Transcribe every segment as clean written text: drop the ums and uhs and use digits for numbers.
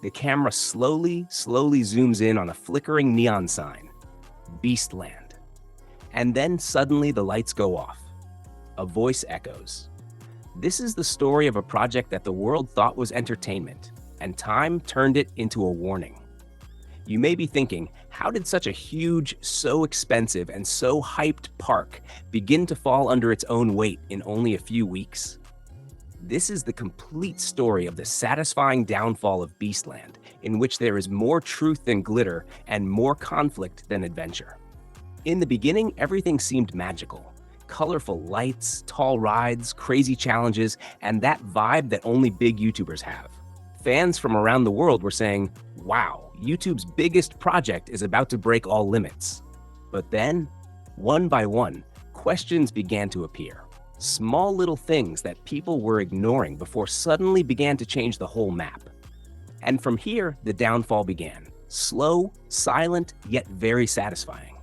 The camera slowly zooms in on a flickering neon sign, Beastland. And then suddenly the lights go off. A voice echoes. This is the story of a project that the world thought was entertainment, and time turned it into a warning. You may be thinking, how did such a huge, so expensive, and so hyped park begin to fall under its own weight in only a few weeks? This is the complete story of the satisfying downfall of Beastland, in which there is more truth than glitter and more conflict than adventure. In the beginning, everything seemed magical. Colorful lights, tall rides, crazy challenges, and that vibe that only big YouTubers have. Fans from around the world were saying, wow, YouTube's biggest project is about to break all limits. But then, one by one, questions began to appear. Small little things that people were ignoring before suddenly began to change the whole map. And from here, the downfall began. Slow, silent, yet very satisfying.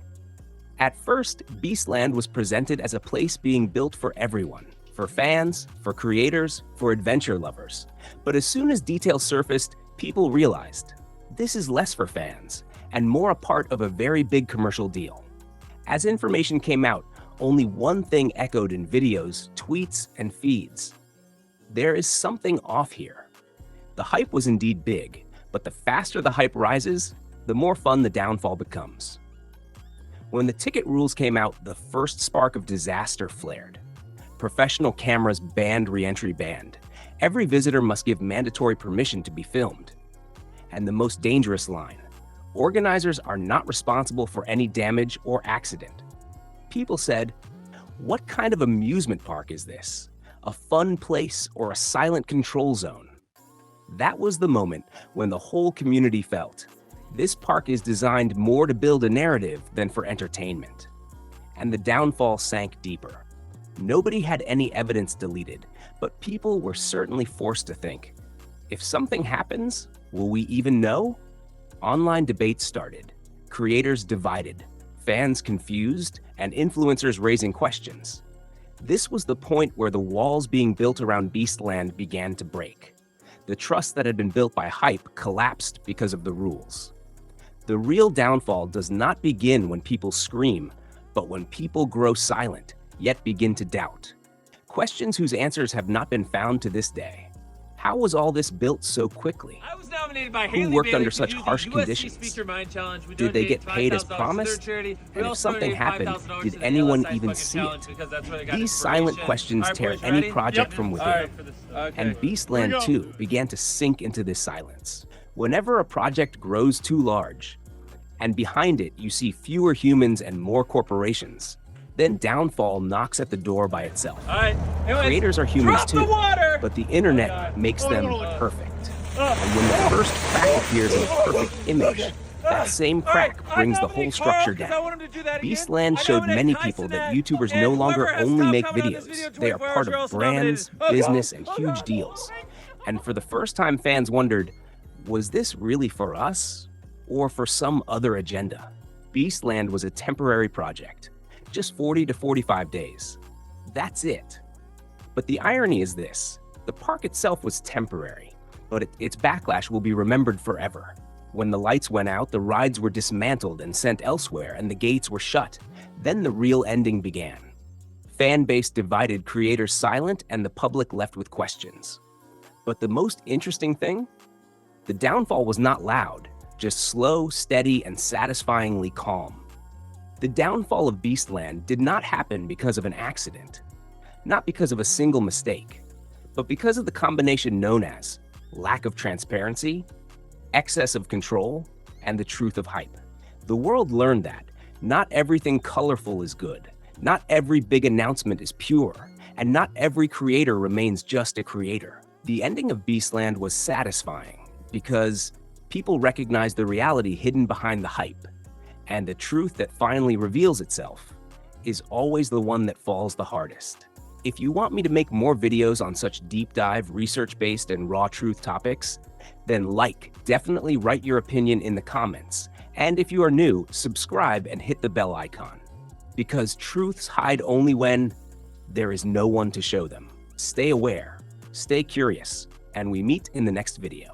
At first, Beastland was presented as a place being built for everyone, for fans, for creators, for adventure lovers. But as soon as details surfaced, people realized this is less for fans and more a part of a very big commercial deal. As information came out, only one thing echoed in videos, tweets, and feeds. There is something off here. The hype was indeed big, but the faster the hype rises, the more fun the downfall becomes. When the ticket rules came out, the first spark of disaster flared. Professional cameras banned re-entry banned. Every visitor must give mandatory permission to be filmed. And the most dangerous line, organizers are not responsible for any damage or accident. People said, what kind of amusement park is this? A fun place or a silent control zone? That was the moment when the whole community felt, this park is designed more to build a narrative than for entertainment. And the downfall sank deeper. Nobody had any evidence deleted, but people were certainly forced to think, if something happens, will we even know? Online debates started, creators divided, fans confused, and influencers raising questions. This was the point where the walls being built around Beastland began to break. The trust that had been built by hype collapsed because of the rules. The real downfall does not begin when people scream, but when people grow silent, yet begin to doubt. Questions whose answers have not been found to this day. How was all this built so quickly? I was nominated by Who worked under such harsh conditions? Did they get paid as promised? And if something happened, did anyone even see it? These silent questions tear any project from within. And Beastland 2 began to sink into this silence. Whenever a project grows too large, and behind it you see fewer humans and more corporations, then downfall knocks at the door by itself. Creators are humans too, but the internet makes them perfect. And when the first crack appears in a perfect image, that same crack brings the whole structure down. Beastland showed many people that YouTubers no longer only make videos, they are part of brands, business, and huge deals. And for the first time, fans wondered, was this really for us, or for some other agenda? Beastland was a temporary project, just 40 to 45 days. That's it. But the irony is this, the park itself was temporary, but its backlash will be remembered forever. When the lights went out, the rides were dismantled and sent elsewhere, and the gates were shut. Then the real ending began. Fan base divided, creators silent, and the public left with questions. But the most interesting thing? The downfall was not loud, just slow, steady, and satisfyingly calm. The downfall of Beastland did not happen because of an accident, not because of a single mistake, but because of the combination known as lack of transparency, excess of control, and the truth of hype. The world learned that not everything colorful is good, not every big announcement is pure, and not every creator remains just a creator. The ending of Beastland was satisfying because people recognized the reality hidden behind the hype, and the truth that finally reveals itself is always the one that falls the hardest. If you want me to make more videos on such deep dive, research-based, and raw truth topics, then definitely write your opinion in the comments. And if you are new, subscribe and hit the bell icon. Because truths hide only when there is no one to show them. Stay aware, stay curious, and we meet in the next video.